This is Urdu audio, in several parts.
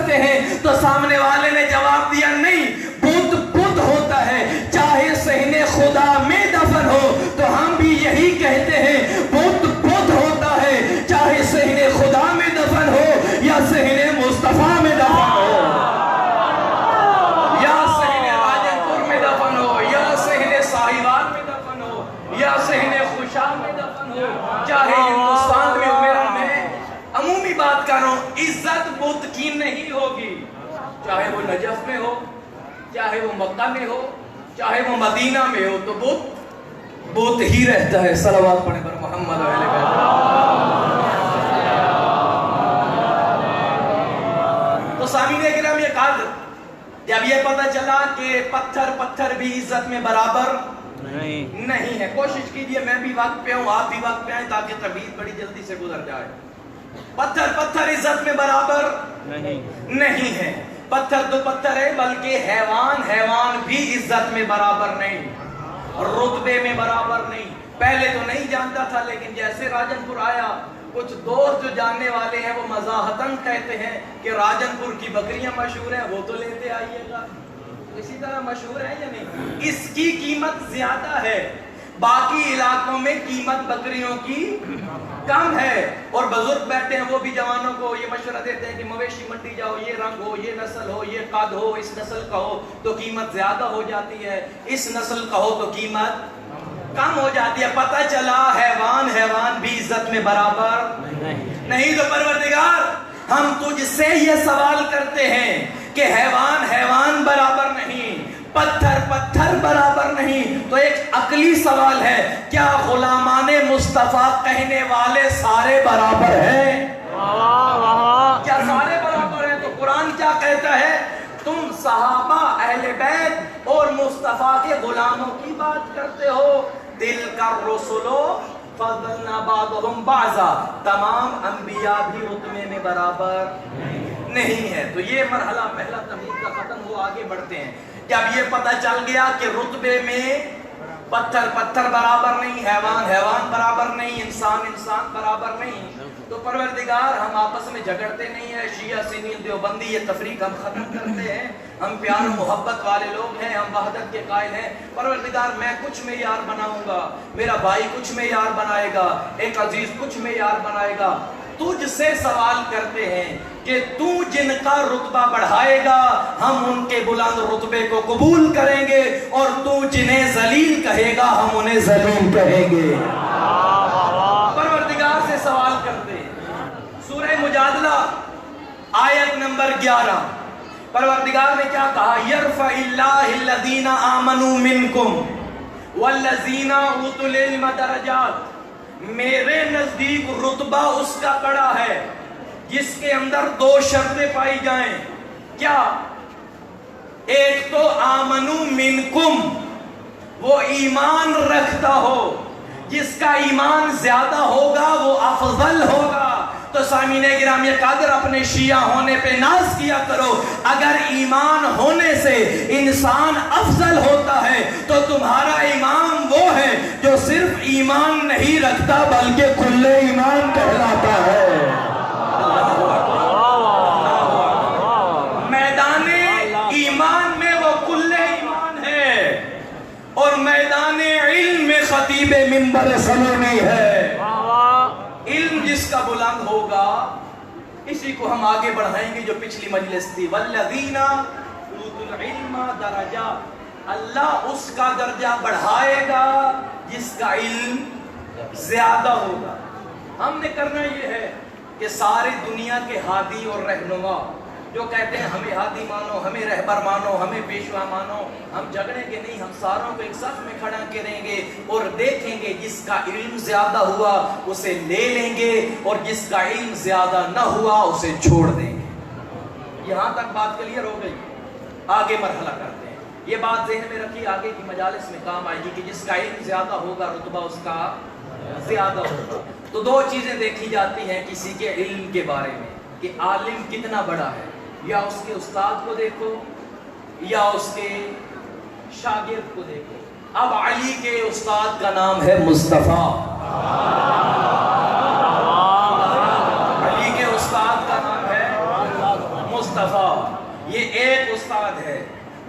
کرتے ہیں؟ تو سامنے والے نے جواب دیا نہیں، بت بت ہوتا ہے، چاہے صحن خدا میں دفن ہو تو ہم بھی یہی کہتے ہیں بت بت ہوتا ہے، چاہے صحن خدا میں دفن ہو یا صحن مصطفیٰ میں دفن ہو، یا صحن راجن پور میں دفن ہو، یا صحن ساہیوال میں دفن ہو، یا صحن خوشا میں دفن ہو، چاہے ہندوستان میں ہو۔ میرا میں عمومی بات کر رہا ہوں، عزت بت کی نہیں ہوگی، چاہے وہ نجف میں ہو، چاہے وہ مکہ میں ہو، چاہے وہ مدینہ میں ہو، تو بت ہی رہتا ہے۔ صلوات پڑھیں پر محمد و علیہ وسلم۔ تو سامعین کرام، یہ قدر جب یہ پتہ چلا کہ پتھر بھی عزت میں برابر نہیں ہے، کوشش کیجئے میں بھی وقت پہ ہوں، آپ بھی وقت پہ آئیں تاکہ تبلیغ بڑی جلدی سے گزر جائے۔ پتھر عزت میں برابر نہیں ہے، پتھر تو پتھر ہے، بلکہ حیوان بھی عزت میں برابر نہیں، رتبے میں برابر نہیں۔ پہلے تو نہیں جانتا تھا، لیکن جیسے راجن پور آیا، کچھ دوست جو جاننے والے ہیں وہ مزاحتاً کہتے ہیں کہ راجن پور کی بکریاں مشہور ہیں، وہ تو لیتے آئیے گا۔ اسی طرح مشہور ہے یا نہیں؟ اس کی قیمت زیادہ ہے، باقی علاقوں میں قیمت بکریوں کی کم ہے، اور بزرگ بیٹھے ہیں وہ بھی جوانوں کو یہ مشورہ دیتے ہیں کہ مویشی منڈی جاؤ، یہ رنگ ہو، یہ نسل ہو، یہ قد ہو، اس نسل کا ہو تو قیمت زیادہ ہو جاتی ہے، اس نسل کا ہو تو قیمت کم ہو جاتی ہے۔ پتہ چلا حیوان بھی عزت میں برابر نہیں۔ تو پروردگار، ہم تجھ سے یہ سوال کرتے ہیں کہ حیوان برابر نہیں، پتھر برابر نہیں، تو ایک عقلی سوال ہے، کیا غلامان مصطفیٰ کہنے والے سارے برابر ہیں؟ کیا سارے برابر ہیں؟ تو قرآن کیا کہتا ہے؟ تم صحابہ، اہل بیت اور مصطفیٰ کے غلاموں کی بات کرتے ہو، دل کا رسولو فضلنا بعضهم بعضا، تمام انبیاء بھی رتبے میں برابر نہیں ہے۔ تو یہ مرحلہ پہلا تمہید کا ختم ہوا، آگے بڑھتے ہیں۔ جب یہ پتہ چل گیا کہ رتبے میں پتھر برابر نہیں، حیوان برابر نہیں، انسان برابر نہیں، تو پروردگار ہم آپس میں جھگڑتے نہیں ہیں، شیعہ سنی دیوبندی یہ تفریق ہم ختم کرتے ہیں، ہم پیار و محبت والے لوگ ہیں، ہم وحدت کے قائل ہیں۔ پروردگار، میں کچھ معیار بناؤں گا، میرا بھائی کچھ معیار بنائے گا، ایک عزیز کچھ معیار بنائے گا، تجھ سے سوال کرتے ہیں کہ تو جن کا رتبہ بڑھائے گا ہم ان کے بلند رتبے کو قبول کریں گے، اور تو جنہیں ذلیل کہے گا ہم انہیں ذلیل کہیں گے۔ پروردگار سے سوال کرتے ہیں، سورہ مجادلہ آیت نمبر 11، پروردگار نے کیا کہا؟ یرفع اللہ الذین آمنوا منکم والذین اوتوا العلم درجات، میرے نزدیک رتبہ اس کا بڑا ہے جس کے اندر دو شرطیں پائی جائیں۔ کیا؟ ایک تو آمنو منکم، وہ ایمان رکھتا ہو، جس کا ایمان زیادہ ہوگا وہ افضل ہوگا۔ تو سامعین گرامی قادر، اپنے شیعہ ہونے پہ ناز کیا کرو، اگر ایمان ہونے سے انسان افضل ہوتا ہے تو تمہارا امام وہ ہے جو صرف ایمان نہیں رکھتا بلکہ کل ایمان کہلاتا ہے۔ میدان ایمان میں وہ کل ایمان ہے، اور میدان علم میں خطیب منبر سلونی ہے۔ علم جس کا بلند ہوگا، اسی کو ہم آگے بڑھائیں گے جو پچھلی مجلس تھی، والذین اوتوا العلم درجات، اللہ اس کا درجہ بڑھائے گا جس کا علم زیادہ ہوگا۔ ہم نے کرنا یہ ہے کہ ساری دنیا کے ہادی اور رہنما جو کہتے ہیں ہمیں ہادی مانو، ہمیں رہبر مانو، ہمیں پیشوا مانو، ہم جھگڑیں گے نہیں، ہم ساروں کو ایک صف میں کھڑا کریں گے اور دیکھیں گے جس کا علم زیادہ ہوا اسے لے لیں گے، اور جس کا علم زیادہ نہ ہوا اسے چھوڑ دیں گے۔ یہاں تک بات کلیئر ہو گئی، آگے مرحلہ کرتے ہیں۔ یہ بات ذہن میں رکھی، آگے کی مجالس میں کام آئے گی کہ جس کا علم زیادہ ہوگا رتبہ اس کا زیادہ ہوگا۔ تو دو چیزیں دیکھی جاتی ہیں کسی کے علم کے بارے میں کہ عالم کتنا بڑا ہے، یا اس کے استاد کو دیکھو یا اس کے شاگرد کو دیکھو۔ اب علی کے استاد کا نام ہے مصطفیٰ، علی کے استاد کا نام ہے مصطفیٰ،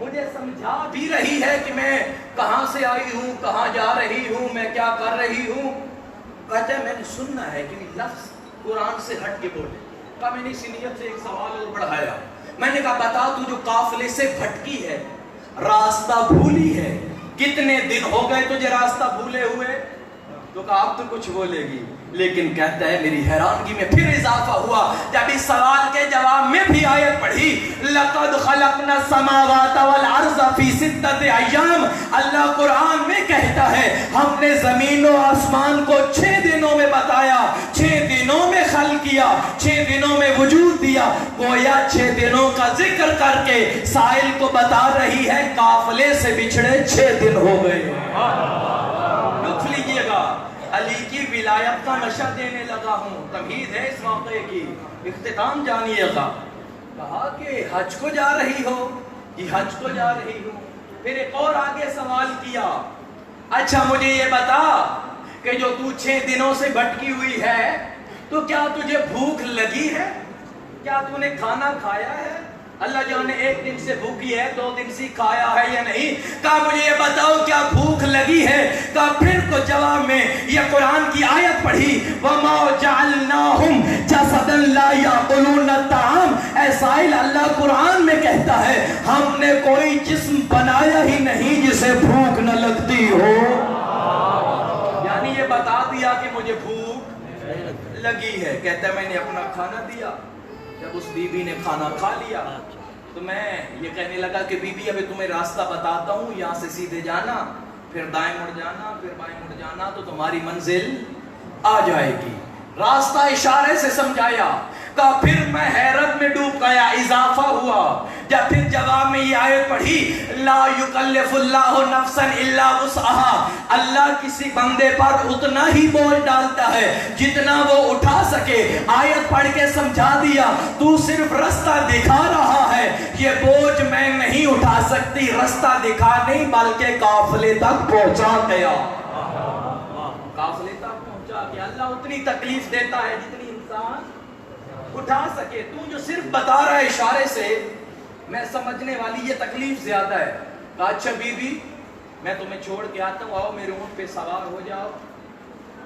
مجھے سمجھا بھی رہی ہے کہ میں کہاں سے آئی ہوں، کہاں جا رہی ہوں، میں کیا کر رہی ہوں۔ کہتے ہیں میں نے سننا ہے کہ لفظ قرآن سے ہٹ کے بولے۔ کہا میں نے اسی نیت سے ایک سوال اور بڑھایا، میں نے کہا بتا تو جو قافلے سے بھٹکی ہے، راستہ بھولی ہے، کتنے دن ہو گئے تجھے راستہ بھولے ہوئے؟ تو کہا اب تو کچھ بولے گی، لیکن کہتا ہے میری حیرانگی میں پھر اضافہ ہوا جب اس سوال کے جواب میں بھی آیت پڑھی لَقَدْ خَلَقْنَا السَّمَاوَاتَ وَالْأَرْضَ فِي سِتَّةِ أَيَّامٍ۔ اللہ قرآن میں کہتا ہے ہم نے زمین و آسمان کو 6 دنوں میں بتایا، 6 دنوں میں خلق کیا، 6 دنوں میں وجود دیا۔ گویا 6 دنوں کا ذکر کر کے سائل کو بتا رہی ہے قافلے سے بچھڑے 6 دن ہو گئے۔ لطف لیجئے گا، علی کی ولایت کا نشہ دینے لگا ہوں، تمہید ہے اس واقعے کی، اختتام جانیے گا۔ کہا کہ حج کو جا رہی ہو، کہ حج کو جا رہی ہوں۔ پھر ایک اور آگے سوال کیا، اچھا مجھے یہ بتا کہ جو تو 6 دنوں سے بھٹکی ہوئی ہے تو کیا تجھے بھوک لگی ہے؟ کیا تو نے کھانا کھایا ہے؟ اللہ جانے 1 دن سے بھوکی ہے، 2 دن سے کھایا ہے یا نہیں؟ کہا مجھے یہ بتاؤ کیا بھوک لگی ہے؟ کہا پھر کو جواب میں یہ قرآن کی آیت پڑھی وَمَا جَعَلْنَاهُمْ جَسَدًا لَا يَأْكُلُونَ الطَّعَامَ۔ اے سائل اللہ قرآن میں کہتا ہے ہم نے کوئی جسم بنایا ہی نہیں جسے بھوک نہ لگتی ہو۔ یعنی یہ بتا دیا کہ مجھے بھوک لگی ہے۔ کہتا ہے میں نے اپنا کھانا دیا، جب اس بی بی نے کھانا کھا لیا تو میں یہ کہنے لگا کہ بی بی ابھی تمہیں راستہ بتاتا ہوں، یہاں سے سیدھے جانا، پھر دائیں مڑ جانا، پھر بائیں مڑ جانا تو تمہاری منزل آ جائے گی۔ راستہ اشارے سے سمجھایا۔ کہا پھر میں حیرت میں ڈوب گیا، اضافہ ہوا جب پھر جواب میں یہ آیت پڑھی لا یکلف اللہ نفسا الا وسعها۔ اللہ کسی بندے پر اتنا ہی بوجھ ڈالتا ہے جتنا وہ اٹھا سکے۔ آیت پڑھ کے سمجھا دیا تو صرف رستہ دکھا رہا ہے، یہ بوجھ میں نہیں اٹھا سکتی۔ رستہ دکھا نہیں بلکہ قافلے تک پہنچا گیا، قافلے تک پہنچا گیا۔ اللہ اتنی تکلیف دیتا ہے جتنی انسان اٹھا سکے۔ تو جو صرف بتا رہا ہے اشارے سے، میں سمجھنے والی یہ تکلیف زیادہ ہے۔ کہا اچھا بی بی میں تمہیں چھوڑ کے آتا ہوں، آؤ میرے اونٹ پہ سوار ہو جاؤ،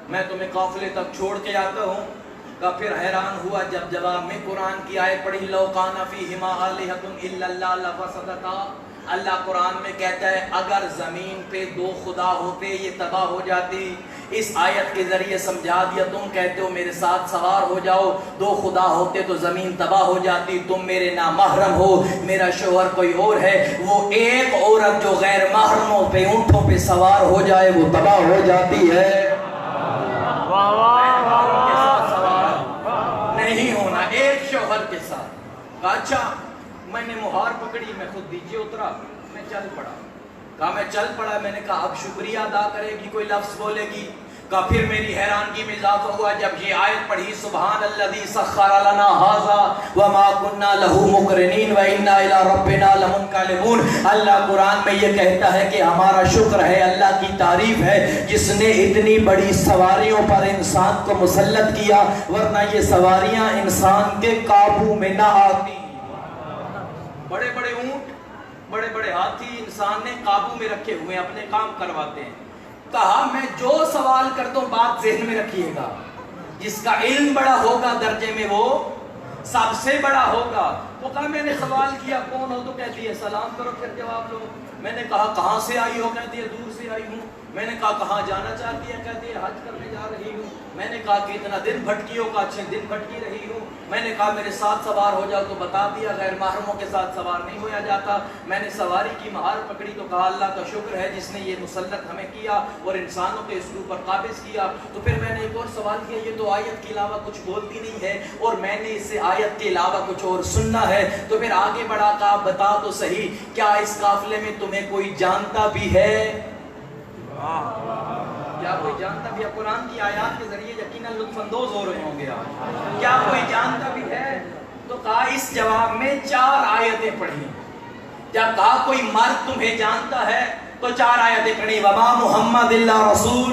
میں تمہیں قافلے تک چھوڑ کے آتا ہوں۔ کا پھر حیران ہوا جب جواب میں قرآن کی آیت پڑھی لو کان فیہما آلہۃ الا اللہ لفسدتا۔ اللہ قرآن میں کہتا ہے اگر زمین پہ 2 خدا ہوتے یہ تباہ ہو جاتی۔ اس آیت کے ذریعے سمجھا دیا تم کہتے ہو میرے ساتھ سوار ہو جاؤ، 2 خدا ہوتے تو زمین تباہ ہو جاتی۔ تم میرے نامحرم ہو، میرا شوہر کوئی اور ہے، وہ ایک عورت جو غیر محرموں پہ اونٹوں پہ سوار ہو جائے وہ تباہ ہو جاتی ہے۔ نہیں ہونا ایک شوہر کے ساتھ۔ کہا اچھا میں نے مہار پکڑی، میں خود نیچے اترا، میں چل پڑا۔ کہا میں چل پڑا، میں نے کہا اب شکریہ ادا کرے گی، کوئی لفظ بولے گی؟ کہا پھر میری حیرانگی میں اضافہ ہوا جب یہ آیت پڑھی سبحان الذی سخر لنا ھذا وما كنا له مقرنین وانا الی ربنا لمنقلبون۔ اللہ قرآن میں یہ کہتا ہے کہ ہمارا شکر ہے، اللہ کی تعریف ہے جس نے اتنی بڑی سواریوں پر انسان کو مسلط کیا، ورنہ یہ سواریاں انسان کے قابو میں نہ آتی۔ بڑے بڑے اونٹ، بڑے بڑے ہاتھی انسان نے قابو میں رکھے ہوئے اپنے کام کرواتے ہیں۔ کہا میں جو سوال کرتا ہوں بات ذہن میں رکھیے گا، جس کا علم بڑا ہوگا درجے میں وہ سب سے بڑا ہوگا۔ تو کہا میں نے سوال کیا کون ہو؟ تو کہتی ہے سلام کرو پھر جواب دو۔ میں نے کہا کہاں سے آئی ہو؟ کہتی ہے دور سے آئی ہوں۔ میں نے کہا کہاں جانا چاہتی ہے؟ کہتی ہے حج کرنے جا رہی ہوں۔ میں نے کہا کہ اتنا دن بھٹکی ہو؟ کہا 6 دن بھٹکی رہی ہوں۔ میں نے کہا میرے ساتھ سوار ہو جاؤ، تو بتا دیا غیر محرموں کے ساتھ سوار نہیں ہویا جاتا۔ میں نے سواری کی مہار پکڑی تو کہا اللہ کا شکر ہے جس نے یہ مسلط ہمیں کیا اور انسانوں کے اس اوپر قابض کیا۔ تو پھر میں نے ایک اور سوال کیا یہ تو آیت کے علاوہ کچھ بولتی نہیں ہے اور میں نے اس سے آیت کے علاوہ کچھ اور سننا ہے۔ تو پھر آگے بڑھا کہا بتا تو صحیح کیا اس قافلے میں تمہیں کوئی جانتا بھی ہے؟ کیا کوئی جانتا بھی ہے؟ قرآن کی آیات کے ذریعے یقیناً لطف اندوز ہو رہے ہوں گے آپ۔ کیا کوئی جانتا بھی ہے؟ تو کہا اس جواب میں 4 آیتیں پڑھی۔ جب کہا کوئی مرد تمہیں جانتا ہے تو 4 آیتیں پڑھی وما محمد اللہ رسول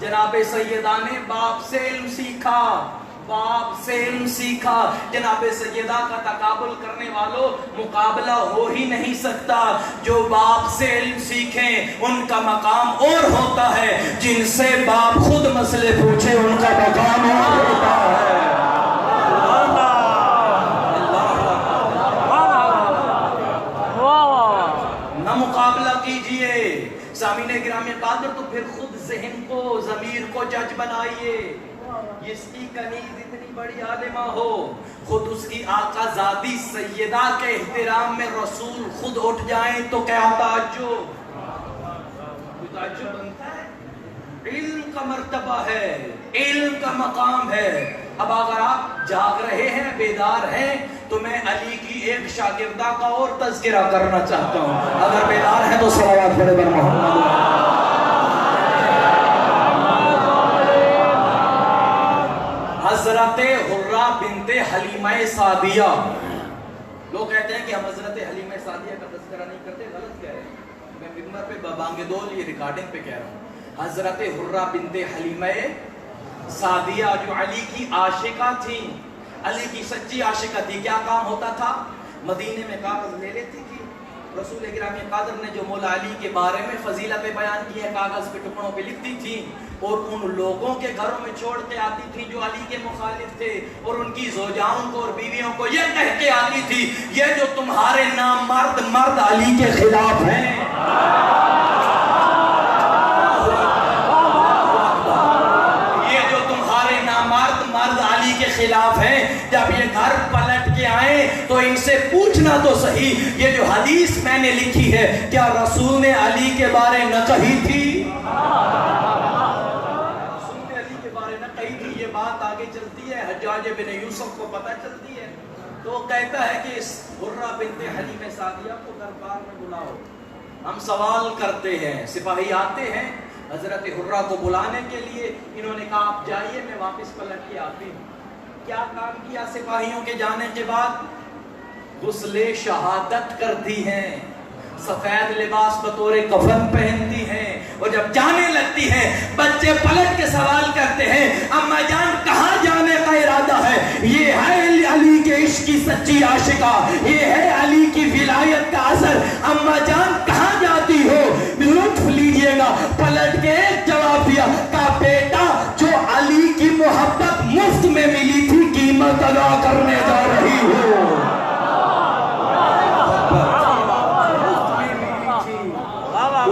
جناب سیدہ نے باپ سے علم سیکھا، باپ سے علم سیکھا۔ جناب سیدہ کا تقابل کرنے والوں مقابلہ ہو ہی نہیں سکتا۔ جو باپ سے علم سیکھیں ان کا مقام اور ہوتا ہے، جن سے باپ خود مسئلے پوچھے ان کا مقام اور ہوتا ہے۔ نہ مقابلہ کیجئے سامعین گرامی قادر، تو پھر خود ذہن کو، ضمیر کو جج بنائیے۔ اس کی کنیز اتنی بڑی عالمہ ہو، خود اس کی آقا زادی سیدہ کے احترام میں رسول خود اٹھ جائیں تو کیا تعجب بنتا ہے۔ علم کا مرتبہ ہے، علم کا مقام ہے۔ اب اگر آپ جاگ رہے ہیں، بیدار ہیں، تو میں علی کی ایک شاگردہ کا اور تذکرہ کرنا چاہتا ہوں۔ اگر بیدار ہیں تو صلوات پڑھیں بر محمد۔ حضرت حرہ بنت حلیمہ سعدیہ، لوگ کہتے ہیں کہ ہم حضرت حلیمہ سعدیہ کا تذکرہ نہیں کرتے، غلط کہہ رہے ہیں۔ میں ممبر پہ بانگ دول یہ ریکارڈنگ پہ کہہ رہا ہوں۔ حضرت حرہ بنت حلیمہ سعدیہ جو علی کی عاشقہ تھی، علی کی سچی عاشقہ تھی، کیا کام ہوتا تھا؟ مدینے میں کاغذ لے لیتی تھی، رسول گرامی قادر نے جو مولا علی کے بارے میں فضیلتیں بیان کی ہیں کاغذ کے ٹکڑوں پہ لکھتی تھی، اور ان لوگوں کے گھروں میں چھوڑ کے آتی تھی جو علی کے مخالف تھے، اور ان کی زوجاؤں کو اور بیویوں کو یہ کہہ کے آتی تھی، یہ جو تمہارے نامرد مرد علی کے خلاف ہیں، یہ جو تمہارے نامرد مرد علی کے خلاف ہیں، جب یہ گھر پلٹ کے آئیں تو ان سے پوچھنا تو صحیح، یہ جو حدیث میں نے لکھی ہے کیا رسول نے علی کے بارے نہ کہی تھی؟ بات آگے چلتی ہے، حجاج بن یوسف کو پتہ چلتی ہے، تو کہتا ہے کہ اس حرہ بنت حلیمہ سعدیہ کو دربار میں بلاؤ، ہم سوال کرتے ہیں۔ سپاہی آتے ہیں حضرت حرہ کو بلانے کے لیے، انہوں نے کہا آپ جائیے میں واپس پلٹ کے آتی ہوں۔ کیا کام کیا سپاہیوں کے جانے کے بعد؟ غسل شہادت کرتی ہیں، سفید لباس بطور کفن پہنتی ہیں، اور جب جانے لگتی ہیں بچے پلٹ کے سوال کرتے ہیں اماں جان کہاں جانے کا ارادہ ہے؟ یہ ہے علی کے عشق کی سچی عاشقہ، یہ ہے علی کی ولایت کا اثر، اماں جان کہاں جاتی ہو؟ لطف لیجئے گا، پلٹ کے ایک جواب دیا کہ بیٹا جو علی کی محبت مفت میں ملی تھی قیمت ادا کرنے جا رہی ہو۔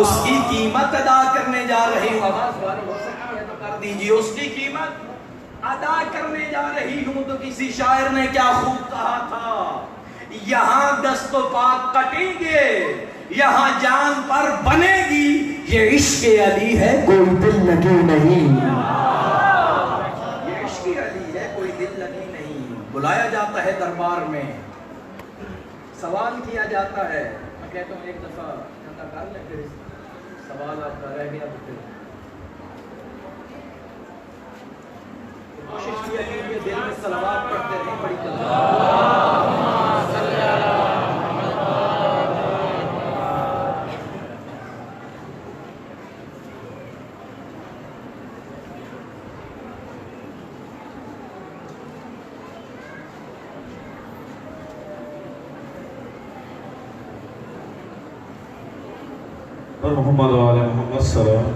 اس کی قیمت ادا کرنے جا رہی ہوں، آواز باری ہو سکتی ہے تو کر دیجئے، اس کی قیمت ادا کرنے جا رہی ہوں۔ تو کسی شاعر نے کیا خوب کہا تھا، یہاں دست و پاک کٹیں گے، یہاں جان پر بنے گی، یہ عشق علی ہے کوئی دل لگی نہیں، یہ عشق علی ہے کوئی دل لگی نہیں۔ بلایا جاتا ہے دربار میں، سوال کیا جاتا ہے، میں کہتا ہوں ایک دفعہ کر لیں پھر سوال آپ کا رہ گیا تو پھر کوشش کیا کہ دل میں صلوات پڑھتے رہیں بڑی محمد و آل محمد سلام۔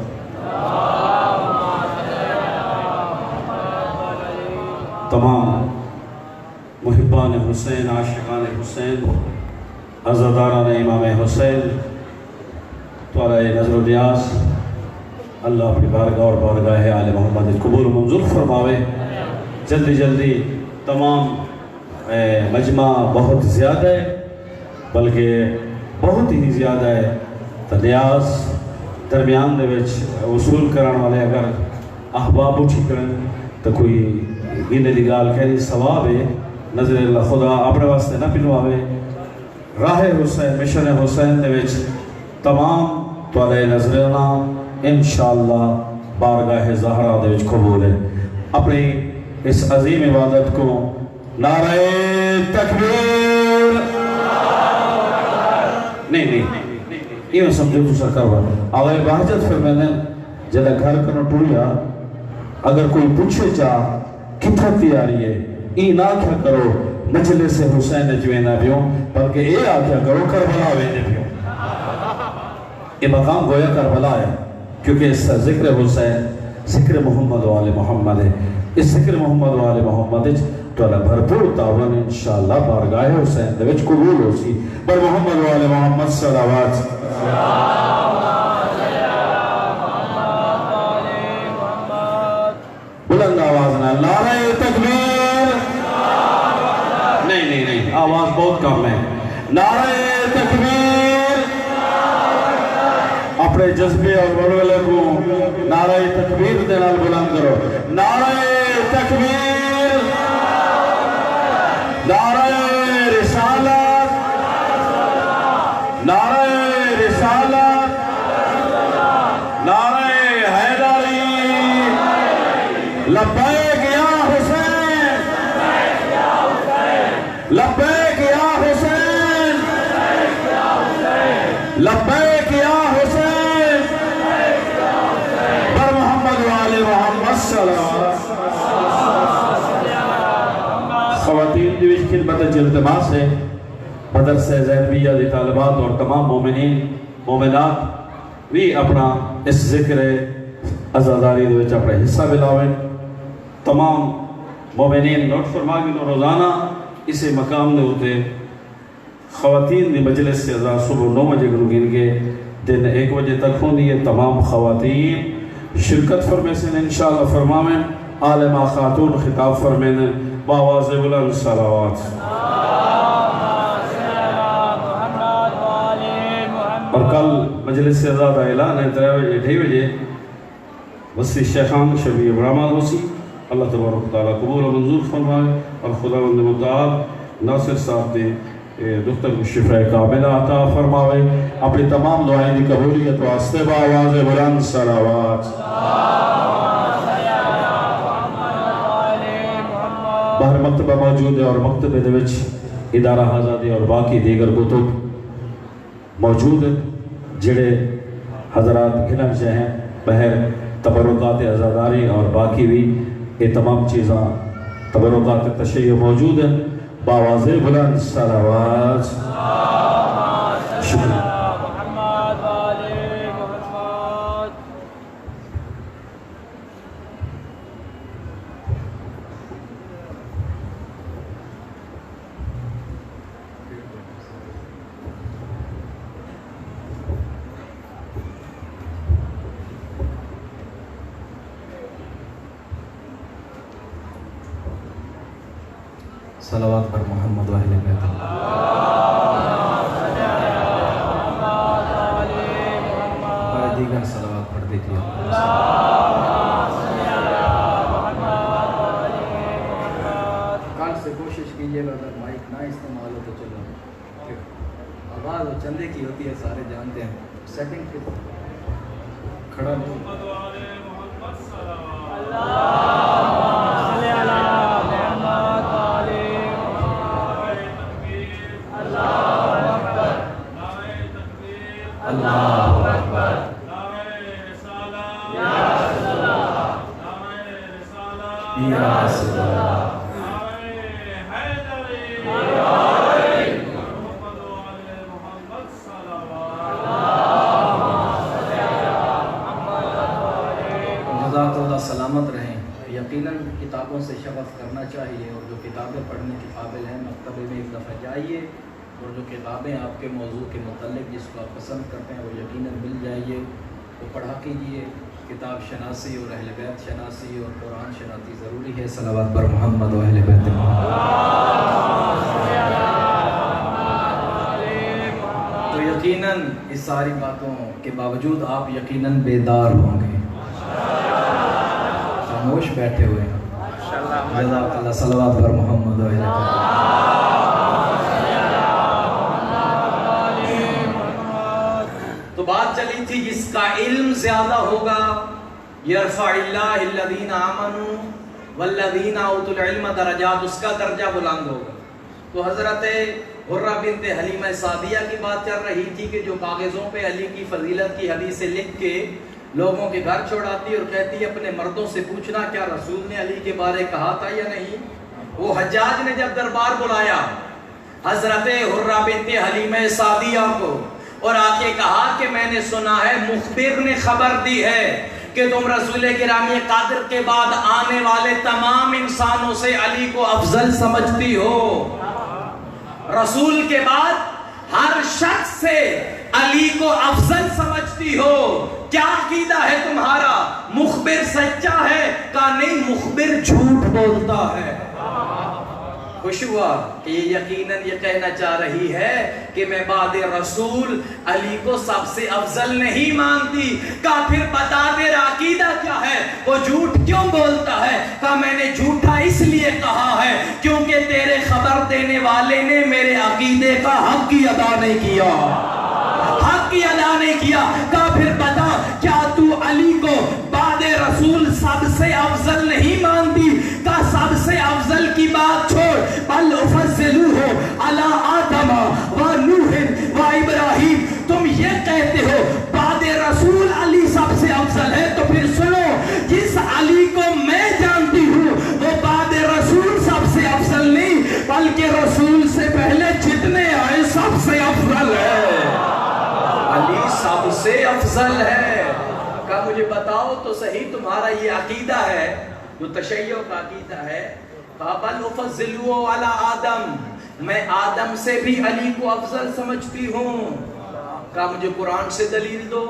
تمام محبان حسین، عاشقان حسین، عزاداران امام حسین، طالع نظر و نیاز، اللہ اپنی بارگاہ اور بارگاہ آل محمد قبول و منظور فرماوے۔ جلدی جلدی تمام مجمع بہت زیادہ ہے، بلکہ بہت ہی زیادہ ہے، تو نیاز درمیان دے وچ وصول کران والے اگر احباب اٹھی کرن تو کوئی گینے دی گال کہنی ثواب ہے، نظر اللہ خدا اپنے واسطے نہ پنواوے۔ راہ حسین، مشن حسین دے وچ تمام طالع نظرنا انشاءاللہ بارگاہ زہرا دے وچ قبول ہے۔ اپنی اس عظیم عبادت کو نعرہ تکبیر، نہیں یہ سمجھو تو سرکار بات آغای بحجت فرمیدن جلا گھر کنو ٹویا اگر کوئی پوچھے چاہ کتھا تیاری ہے ای نہ کیا کرو مجلس حسین جوینا بیوں بلکہ اے آکھیا کرو کربلا وینے بیوں. یہ مقام گویا کربلا ہے کیونکہ اس سے ذکر حسین ذکر محمد و آل محمد ہے. اس ذکر محمد و آل محمد ہے تو اللہ بھرپور تعاون انشاءاللہ بارگاہ حسین دے وچ قبول ہو سی. پر محمد و آل محمد صلوات بلند آواز نہ نعرہ تکبیر. نہیں آواز بہت کم ہے. نعرہ تکبیر. اپنے جذبے اور ولولے کو نعرہ تکبیر دے نال بلند کرو. نعرہ تکبیر. نعرہ رسالت. نعرہ رسالت. نعرہ حیدری. لبیک یا حسین. لبیک یا حسین. لبیک یا حسین. بر محمد و آل محمد صلوات. خواتین دیوش خدمت التماس ہے مدرسہ زینبیہ دی طالبات اور تمام مومنین مومنات بھی اپنا اس ذکر عزاداری دے وچ اپنا حصہ بلاویں. تمام مومنین نوٹ فرما کے روزانہ اسے مقام دے ہوتے خواتین دی مجلس سے ازا صبح 9 بجے گن کے دن 1 بجے تک ہوں دیئے. تمام خواتین شرکت فرمے سے انشاءاللہ فرمامیں. عالمہ خاتون خطاب فرمیں باواز بلند صلوات. اور کل مجلس سے ازا اعلان ہے 3 بجے وسیع شیخان شبیہ برامات ہو سی. اللہ تبارک تعالیٰ قبول و منظور فرمائے اور خداوند متعال ناصر صاحب دے دختر کو شفاء کاملہ عطا فرماوے. اپنی تمام دعائیں دی قبولیت واسطے باواز بلند صلوات. باہر مکتبہ موجود ہے اور مکتبہ دے وچ ادارہ آزادی اور باقی دیگر کتب موجود ہیں جڑے حضرات گھنم سے ہیں بہر تبرکات عزاداری اور باقی بھی یہ تمام چیزاں تبرکات تشیع موجود ہیں. باواز بلند صلوات. شکریہ. صلوات پر محمد و اہل بیت. اور دیگر صلوات پڑھ دیتی ہے. کان سے کوشش کیجئے گا اگر مائک نہ استعمال ہو تو چلو. آواز و چندے کی ہوتی ہے سارے جانتے ہیں. سیٹنگ پہ کھڑا نہیں. سلامت رہیں. یقیناً کتابوں سے شغف کرنا چاہیے اور جو کتابیں پڑھنے کے قابل ہیں مکتبے میں ایک دفعہ جائیے اور جو کتابیں آپ کے موضوع کے متعلق جس کو آپ پسند کرتے ہیں وہ یقیناً مل جائیے. وہ پڑھا کیجیے. کتاب شناسی اور اہل بیت شناسی اور قرآن شناسی ضروری ہے. صلوات پر محمد و اہل بیت. تو یقیناً اس ساری باتوں کے باوجود آپ یقیناً بیدار ہوں گے. خاموش بیٹھے ہوئے ہیں. جزاک اللہ. صلوات پر محمد و اہل بیت. تو بات چلی تھی جس کا علم زیادہ ہوگا یرفع اللہ الذین آمنوا والذین اوتوا العلم درجات، اس کا درجہ بلند ہوگا. تو حضرت حرہ بنت حلیمہ سعدیہ کی بات چل رہی تھی کہ جو کاغذوں پہ علی کی فضیلت کی حدیثیں لکھ کے لوگوں کے گھر چھوڑاتی اور کہتی ہے اپنے مردوں سے پوچھنا کیا رسول نے علی کے بارے کہا تھا یا نہیں. وہ حجاج نے جب دربار بلایا حضرت حرہ بنت حلیمہ سعدیہ کو اور آ کے کہا کہ میں نے سنا ہے مخبر نے خبر دی ہے کہ تم رسول گرامی قادر کے بعد آنے والے تمام انسانوں سے علی کو افضل سمجھتی ہو. رسول کے بعد ہر شخص سے علی کو افضل سمجھتی ہو. کیا عقیدہ ہے تمہارا؟ مخبر سچا ہے کہ نہیں مخبر جھوٹ بولتا ہے؟ خوش ہوا کہ یہ یقیناً یہ کہنا چاہ رہی ہے کہ میں بعد رسول علی کو سب سے افضل نہیں مانتی. کہا پھر بتا تیرا عقیدہ کیا ہے؟ وہ جھوٹ کیوں بولتا ہے؟ کہا میں نے جھوٹا اس لیے کہا ہے کیونکہ تیرے خبر دینے والے نے میرے عقیدے کا حق کی ادا نہیں کیا. حق کی ادا نہیں کیا. کہا پھر بتا کیا تو علی کو بعد رسول سب سے افضل نہیں مانتی؟ کہا سب سے افضل کی بات چھوڑ بل افضلوہ علی آدم و نوح و ابراہیم. تم یہ کہتے ہو بعد رسول علی سب سے افضل ہے تو پھر سنو جس علی کو میں جانتی ہوں وہ بعد رسول سب سے افضل نہیں بلکہ رسول سے پہلے جتنے آئے سب سے افضل ہے. علی سب سے افضل ہے. کہا مجھے بتاؤ تو صحیح تمہارا یہ عقیدہ ہے جو تشیع کا عقیدہ ہے. بل افضلوہ علی آدم میں آدم سے بھی علی کو افضل سمجھتی ہوں. کہا مجھے قرآن سے دلیل دو.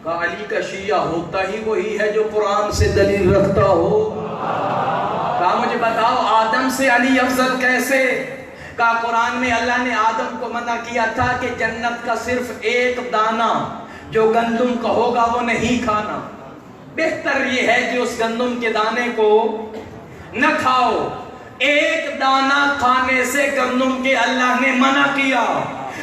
کہا علی کا شیعہ ہوتا ہی وہی ہے جو قرآن سے دلیل رکھتا ہو. کہا مجھے بتاؤ آدم سے علی افضل کیسے؟ کہا قرآن میں اللہ نے آدم کو منع کیا تھا کہ جنت کا صرف ایک دانہ جو گندم کا ہوگا وہ نہیں کھانا. بہتر یہ ہے کہ اس گندم کے دانے کو نہ کھاؤ. ایک دانہ کھانے سے گندم کے اللہ نے منع کیا.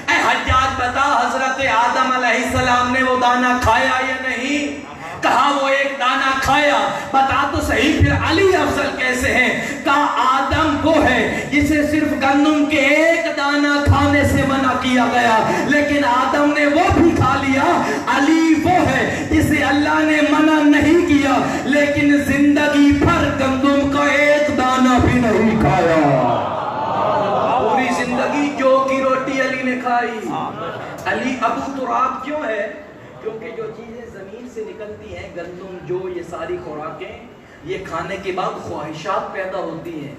اے حجاج بتا حضرت آدم علیہ السلام نے وہ دانہ کھایا یا نہیں؟ کہا وہ ایک دانہ کھایا. بتا تو صحیح پھر علی افضل کیسے ہیں؟ کہا آدم وہ ہے جسے صرف گندم کے ایک دانہ کھانے سے منع کیا گیا لیکن آدم نے وہ بھی کھا لیا. علی وہ ہے جسے اللہ نے منع نہیں کیا لیکن زندگی بھر گندم کا ایک دانہ بھی نہیں کھایا. پوری زندگی جو کی روٹی علی نے کھائی. علی ابو تراب کیوں ہے؟ کیونکہ جو چیزیں زمین سے نکلتی ہیں گندم جو یہ ساری خوراکیں یہ کھانے کے بعد خواہشات پیدا ہوتی ہیں.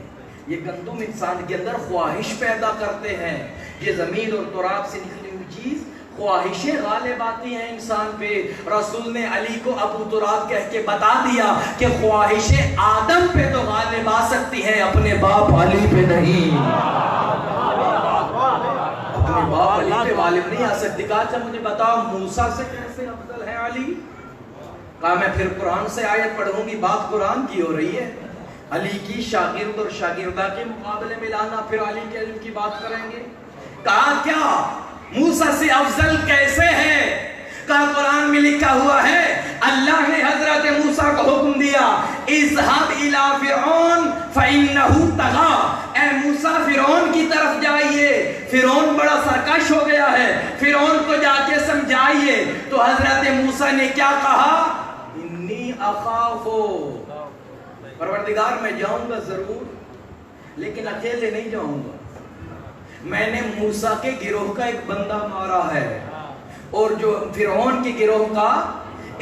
یہ گندم انسان کے اندر خواہش پیدا کرتے ہیں. یہ زمین اور تراب سے نکلی ہوئی چیز خواہشیں غالب آتی ہیں انسان پہ. رسول نے علی کو ابو تراب کہہ کے بتا دیا کہ خواہشیں آدم پہ تو غالب آ سکتی ہیں اپنے باپ علی پہ نہیں. اپنے باپ علی پہ غالب نہیں آ سکتی. کہا اچھا مجھے بتاؤ موسیٰ سے کیسے افضل ہے علی؟ کہا میں پھر قرآن سے آیت پڑھوں گی. بات قرآن کی ہو رہی ہے. علی کی شاگرد اور شاگردہ کے مقابلے میں لانا پھر علی کے علم کی بات کریں گے. کہا کیا موسیٰ سے افضل کیسے ہے؟ کہا قرآن میں لکھا ہوا ہے اللہ نے حضرت موسیٰ کو حکم دیا اذهب الى فرعون فإنه طغى. اے موسیٰ فرعون کی طرف جائیے. فرعون بڑا سرکش ہو گیا ہے. فرعون کو جا کے سمجھائیے. تو حضرت موسیٰ نے کیا کہا؟ انی اخاف پروردگار میں جاؤں گا ضرور لیکن اکیلے نہیں جاؤں گا. میں نے موسیٰ کے گروہ کا ایک بندہ مارا ہے اور جو فرعون کے گروہ کا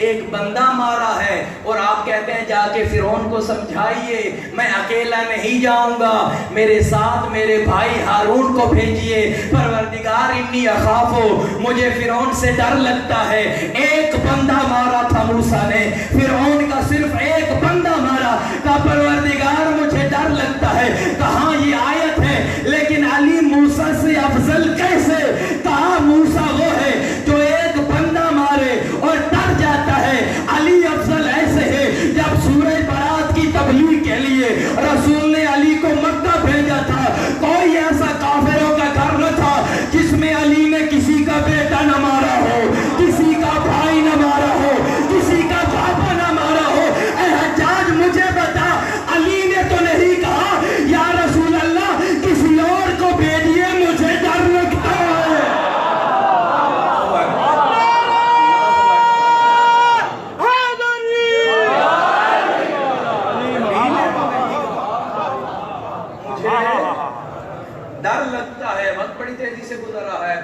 ایک بندہ مارا ہے اور آپ کہتے ہیں جا کے فرعون کو سمجھائیے. میں اکیلا نہیں جاؤں گا میرے ساتھ میرے بھائی ہارون کو بھیجیے. پروردگار انی اخافو مجھے فرعون سے ڈر لگتا ہے. ایک بندہ مارا تھا موسیٰ نے فرعون کا صرف ایک بندہ مارا. کہا پروردگار مجھے ڈر لگتا ہے. کہاں یہ آیت ہے لیکن علی موسیٰ سے افضل کیسے؟ کہا موسیٰ وہ ہے جو ایک بندہ مارے اور ڈر جاتا ہے. علی افضل ایسے ہے جب سورہ برات کی تبلیغ کے لیے رسول نے علی کو مکہ بھیجا تھا کوئی ایسا کافروں کا گھر نہ تھا جس میں علی نے کسی کا بیٹا نہ مارا ہو, کسی کا بھائی نہ مارا ہو, کسی کا پاپا نہ مارا ہو. اے حجاج مجھے بتا علی نے تو نہیں کہا یا رسول اللہ کسی اور کو بھیجیے مجھے ڈر لگتا ہے.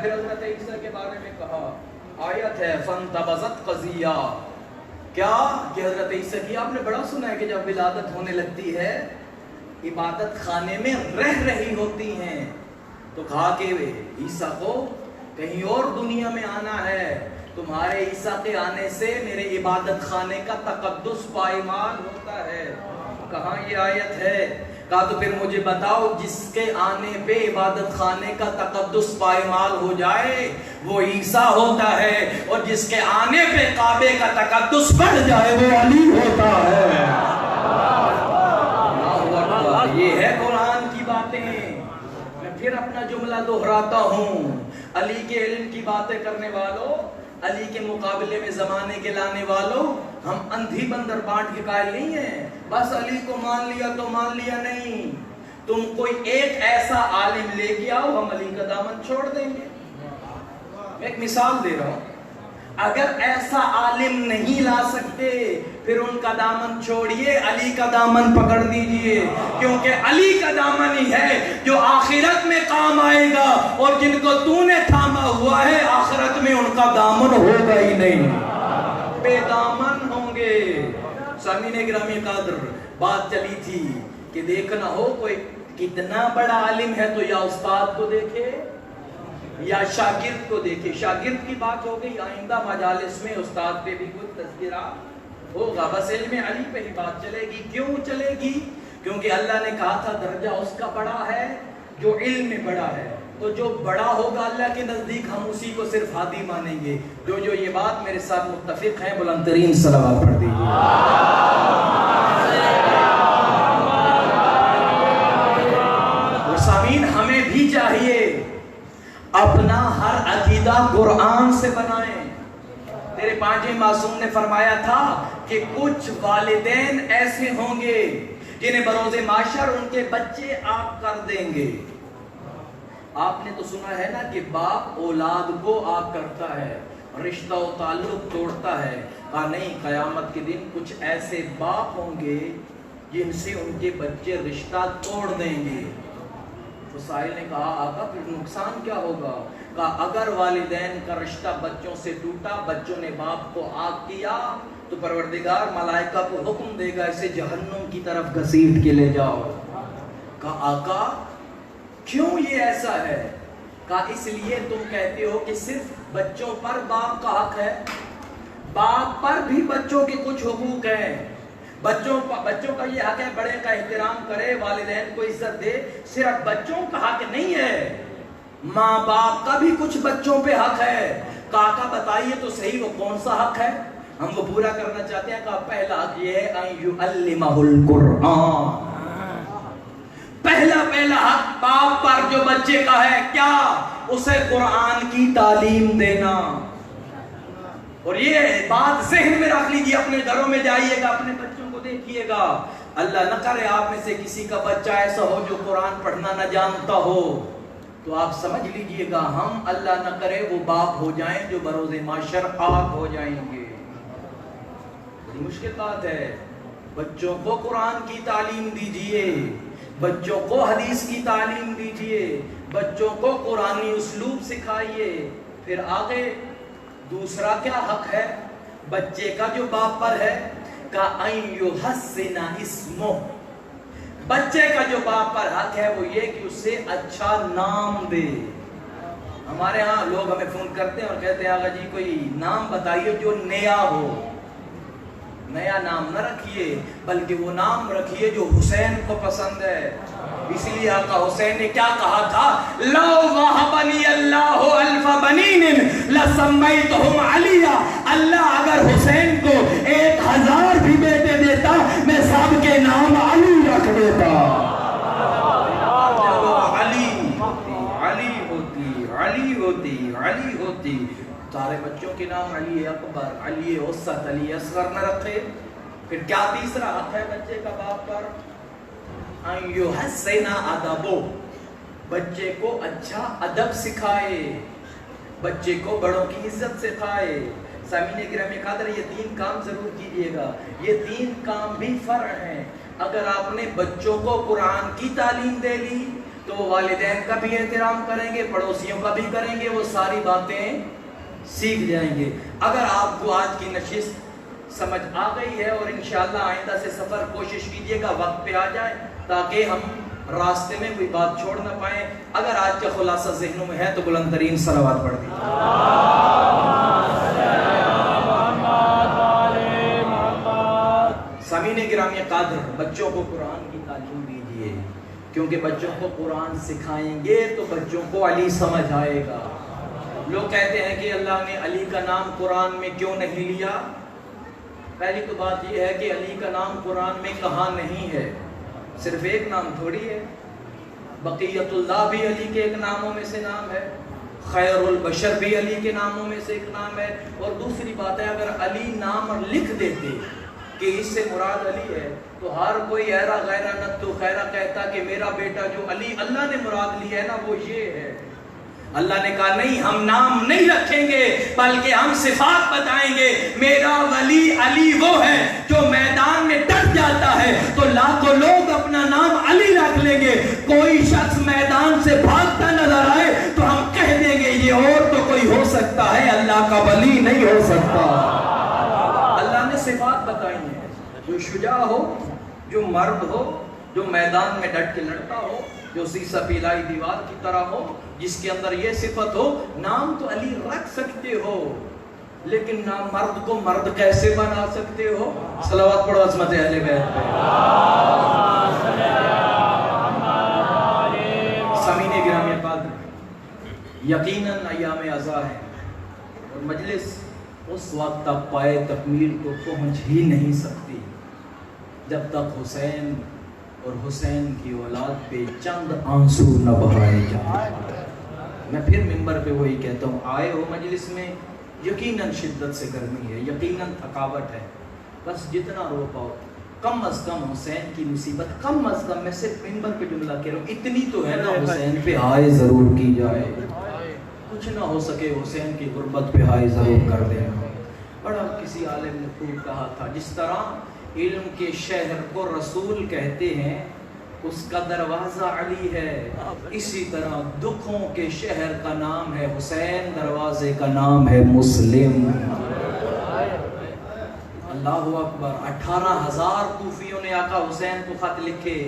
پھر حضرت عیسیٰ کے بارے میں کہا، آیت ہے فانتبذت قضیہ، کیا کہ حضرت عیسیٰ کی آپ نے بڑا سنا ہے کہ جب ولادت ہونے لگتی ہے عبادت خانے میں رہ رہی ہوتی ہیں، تو کہا کہ عیسیٰ کو کہیں اور دنیا میں آنا ہے، تمہارے عیسیٰ کے آنے سے میرے عبادت خانے کا تقدس پائمال ہوتا ہے۔ کہاں یہ آیت ہے؟ کہا تو پھر مجھے بتاؤ جس کے آنے پہ عبادت خانے کا تقدس پائمال ہو جائے وہ عیسیٰ ہوتا ہے، اور جس کے آنے پہ کعبے کا تقدس بڑھ جائے وہ علی ہوتا ہے۔ یہ ہے قرآن کی باتیں۔ میں پھر اپنا جملہ دہراتا ہوں، علی کے علم کی باتیں کرنے والوں، علی کے مقابلے میں زمانے کے لانے والوں، ہم اندھی بندر بانٹ کے قائل نہیں ہیں، بس علی کو مان لیا تو مان لیا نہیں، تم کوئی ایک ایسا عالم لے کے آؤ ہم علی کا دامن چھوڑ دیں گے۔ میں ایک مثال دے رہا ہوں، اگر ایسا عالم نہیں لا سکتے پھر ان کا دامن چھوڑیے، علی کا دامن پکڑ دیجئے، کیونکہ علی کا دامن ہی ہے جو آخرت میں کام آئے گا، اور جن کو تو نے تھاما ہوا ہے آخرت میں ان کا دامن ہوگا ہی نہیں، بے دامن ہوں گے۔ سامعین گرامی قدر، بات چلی تھی کہ دیکھنا ہو کوئی کتنا بڑا عالم ہے تو یا استاد کو دیکھے یا شاگرد کو دیکھے۔ شاگرد کی بات ہو گئی، آئندہ مجالس میں استاد پہ بھی کچھ تذکرہ ہوگا، بس علم علی پہ ہی بات چلے گی۔ کیوں چلے گی؟ کیونکہ اللہ نے کہا تھا درجہ اس کا بڑا ہے جو علم میں بڑا ہے، تو جو بڑا ہوگا اللہ کے نزدیک ہم اسی کو صرف ہادی مانیں گے۔ جو یہ بات میرے ساتھ متفق ہیں بلند ترین صلوات پڑھ دیجیے۔ اور سامعین ہمیں بھی چاہیے اپنا ہر عقیدہ قرآن سے بنائیں۔ تیرے پانچویں معصوم نے فرمایا تھا کہ کچھ والدین ایسے ہوں گے جنہیں بروز معاشر ان کے بچے آگ کر دیں گے۔ آپ نے تو سنا ہے نا کہ باپ اولاد کو آگ کرتا ہے، رشتہ و تعلق توڑتا ہے۔ کہا نہیں، قیامت کے دن کچھ ایسے باپ ہوں گے جن سے ان کے بچے رشتہ توڑ دیں گے۔ تو سائل نے کہا آقا پھر نقصان کیا ہوگا؟ کہا اگر والدین کا رشتہ بچوں سے ٹوٹا، بچوں نے باپ کو آگ کیا، تو پروردگار ملائکہ کو حکم دے گا اسے جہنم کی طرف گھسیٹ کے لے جاؤ۔ کہا آقا کیوں یہ ایسا ہے؟ کہا اس لیے تم کہتے ہو کہ صرف بچوں پر باپ کا حق ہے، باپ پر بھی بچوں کے کچھ حقوق ہیں۔ بچوں کا یہ حق ہے بڑے کا احترام کرے، والدین کو عزت دے، صرف بچوں کا حق نہیں ہے، ماں باپ کا بھی کچھ بچوں پہ حق ہے۔ کاکا بتائیے تو صحیح وہ کون سا حق ہے؟ ہم وہ پورا کرنا چاہتے ہیں۔ کہا پہلا حق یہ ہے ان یعلمہ القرآن، پہلا حق باپ پر جو بچے کا ہے کیا؟ اسے قرآن کی تعلیم دینا۔ اور یہ بات ذہن میں رکھ لیجیے، اپنے گھروں میں جائیے گا، اپنے بچوں کو دیکھیے گا، اللہ نہ کرے آپ میں سے کسی کا بچہ ایسا ہو جو قرآن پڑھنا نہ جانتا ہو، تو آپ سمجھ لیجئے گا ہم اللہ نہ کرے وہ باپ ہو جائیں جو بروز معاشر آگ ہو جائیں گے۔ بڑی مشکل بات ہے۔ بچوں کو قرآن کی تعلیم دیجئے، بچوں کو حدیث کی تعلیم دیجئے، بچوں کو قرآنی اسلوب سکھائیے۔ پھر آگے دوسرا کیا حق ہے بچے کا جو باپ پر ہے؟ کا ان یحسن اسمہ، بچے کا جو باپ پر حق ہے وہ یہ کہ اسے اچھا نام دے۔ ہمارے ہاں لوگ ہمیں فون کرتے ہیں اور کہتے ہیں آقا جی کوئی نام بتائیے جو نیا ہو۔ نیا نام نہ رکھیے بلکہ وہ نام رکھیے جو حسین کو پسند ہے۔ اس لیے آقا حسین نے کیا کہا تھا؟ لو وہبنی اللہ الف بنین لسمیتہم علیہ، اللہ اگر حسین کو 1000 بھی بیٹے دیتا میں سب کے نام علی رکھ دیتا۔ علی ہوتی سارے بچوں کے نام علی اکبر، علی اوسط، علی اصغر نہ رکھے۔ پھر کیا تیسرا حق ہے بچے کا باپ پر؟ ان یحسن ادبہ، بچے کو اچھا ادب سکھائے، بچے کو بڑوں کی عزت سکھائے۔ سامعین گرامی قدر یہ 3 کام ضرور کیجئے گا، یہ 3 کام بھی فرع ہیں۔ اگر آپ نے بچوں کو قرآن کی تعلیم دے لی، تو وہ والدین کا بھی احترام کریں گے، پڑوسیوں کا بھی کریں گے، وہ ساری باتیں سیکھ جائیں گے۔ اگر آپ کو آج کی نشست سمجھ آ گئی ہے، اور انشاءاللہ آئندہ سے سفر کوشش کیجئے گا وقت پہ آ جائے تاکہ ہم راستے میں کوئی بات چھوڑ نہ پائیں۔ اگر آج کا خلاصہ ذہنوں میں ہے تو بلند ترین صلوات پڑھ دیجیے۔ سامعین گرامی قدر، بچوں کو قرآن کی تعلیم دیجیے، کیونکہ بچوں کو قرآن سکھائیں گے تو بچوں کو علی سمجھ آئے گا۔ لوگ کہتے ہیں کہ اللہ نے علی کا نام قرآن میں کیوں نہیں لیا؟ پہلی تو بات یہ ہے کہ علی کا نام قرآن میں کہاں نہیں ہے، صرف ایک نام تھوڑی ہے، بقیت اللہ بھی علی کے ایک ناموں میں سے نام ہے، خیر البشر بھی علی کے ناموں میں سے ایک نام ہے۔ اور دوسری بات ہے، اگر علی نام لکھ دیتے کہ اس سے مراد علی ہے تو ہر کوئی ایرا غیرہ نتو خیرہ کہتا کہ میرا بیٹا جو علی اللہ نے مراد لیا ہے نا وہ یہ ہے۔ اللہ نے کہا نہیں، ہم نام نہیں رکھیں گے بلکہ ہم صفات بتائیں گے۔ میرا ولی علی وہ ہے جو میدان میں ڈٹ جاتا ہے تو لاکھوں لوگ اپنا نام علی رکھ لیں گے، کوئی شخص میدان سے بھاگتا نظر آئے تو ہم کہہ دیں گے یہ اور تو کوئی ہو سکتا ہے، اللہ کا ولی نہیں ہو سکتا۔ اللہ نے صفات بتائی ہیں، جو شجاع ہو، جو مرد ہو، جو میدان میں ڈٹ کے لڑتا ہو، جو سیسا پیلائی دیوار کی طرح ہو، جس کے اندر یہ صفت ہو۔ نام تو علی رکھ سکتے ہو لیکن نام مرد کو مرد کیسے بنا سکتے ہو؟ صلوات پڑھو عظمت اہل بیت پہ۔ سامعین گرامی قدر، یقیناً ایام عزا ہے اور مجلس اس وقت تک پائے تکمیل کو پہنچ ہی نہیں سکتی جب تک حسین اور حسین کی اولاد پہ چند آنسو نہ بہائے جائیں۔ میں پھر منبر پہ وہی کہتا ہوں، آئے ہو مجلس میں، یقیناً شدت سے گرمی ہے، یقیناً تھکاوٹ ہے، بس جتنا رو پاؤ کم از کم حسین کی مصیبت، کم از کم میں صرف منبر پہ جملہ کہہ رہا ہوں، اتنی تو ہے نا، حسین پہ ہائے ضرور کی جائے، کچھ نہ ہو سکے حسین کی غربت پہ ہائے ضرور کر دیں۔ بڑا کسی عالم نے خوب کہا تھا، جس طرح علم کے شہر کو رسول کہتے ہیں اس کا دروازہ علی ہے، اسی طرح دکھوں کے شہر کا نام ہے حسین، دروازے کا نام ہے مسلم۔ اللہ اکبر۔ 18,000 کوفیوں نے آقا حسین کو خط لکھے،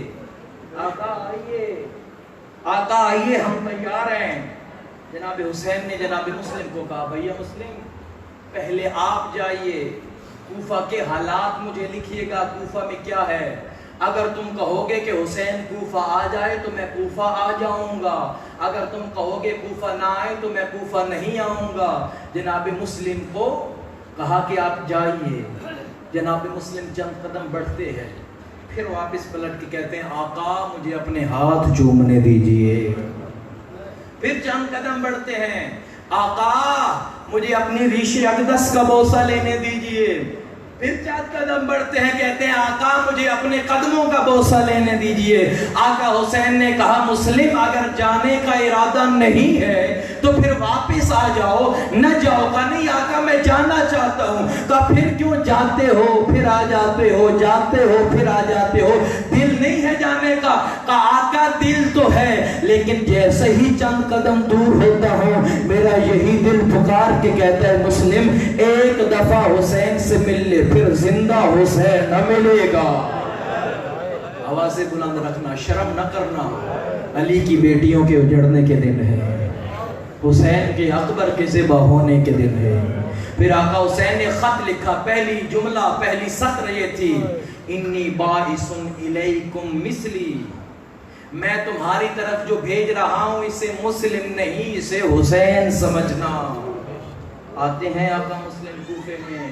آقا آئیے، آقا آئیے، ہم تیار ہیں۔ جناب حسین نے جناب مسلم کو کہا، بھیا مسلم پہلے آپ جائیے، کوفہ کے حالات مجھے لکھیے گا، کوفہ میں کیا ہے، اگر تم کہو گے کہ حسین کوفہ آ جائے تو میں کوفہ آ جاؤں گا، اگر تم کہو گے کوفہ نہ آئے تو میں کوفہ نہیں آؤں گا۔ جناب مسلم کو کہا کہ آپ جائیے، جناب مسلم چند قدم بڑھتے ہیں، پھر واپس پلٹ کے کہتے ہیں آقا مجھے اپنے ہاتھ چومنے دیجئے۔ پھر چند قدم بڑھتے ہیں، آقا مجھے اپنی ریش اقدس کا بوسہ لینے دیجئے۔ پھر چند قدم بڑھتے ہیں، کہتے ہیں آقا مجھے اپنے قدموں کا بوسہ لینے دیجئے۔ آقا حسین نے کہا مسلم اگر جانے کا ارادہ نہیں ہے تو پھر واپس آ جاؤ، نہ جاؤ۔ کہا نہیں آقا میں جانا چاہتا ہوں۔ کہا پھر کیوں جاتے ہو پھر آ جاتے ہو، جاتے ہو پھر آ جاتے ہو، دل نہیں ہے جانے کا؟ کہا آقا دل تو ہے لیکن جیسے ہی چند قدم دور ہوتا ہوں میرا یہی دل پکار کے کہتا ہے مسلم ایک دفعہ حسین سے مل لے، پھر زندہ حسین نہ ملے گا۔ آوازیں بلند رکھنا، شرم نہ کرنا، علی کی بیٹیوں کے اجڑنے کے دن ہے، حسین کے اکبر کے ذبح ہونے کے دن ہے۔ پھر آقا حسین نے خط لکھا، پہلی جملہ پہلی سطر یہ تھی، انی باعث الیکم مثلی، میں تمہاری طرف جو بھیج رہا ہوں اسے مسلم نہیں اسے حسین سمجھنا۔ آتے ہیں آقا مسلم کوفے میں،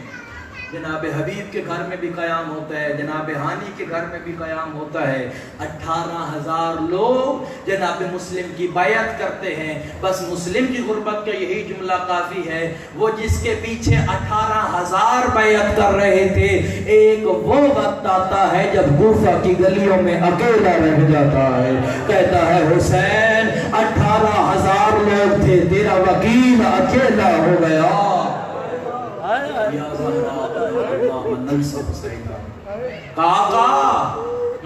جناب حبیب کے گھر میں بھی قیام ہوتا ہے، جناب ہانی کے گھر میں بھی قیام ہوتا ہے۔ 18,000 لوگ جناب مسلم کی بیعت کرتے ہیں۔ بس مسلم کی غربت کا یہی جملہ کافی ہے، وہ جس کے پیچھے 18,000 بیعت کر رہے تھے، ایک وہ وقت آتا ہے جب کوفہ کی گلیوں میں اکیلا رہ جاتا ہے، کہتا ہے حسین 18,000 لوگ تھے، تیرا وکیل اکیلا ہو گیا۔ آقا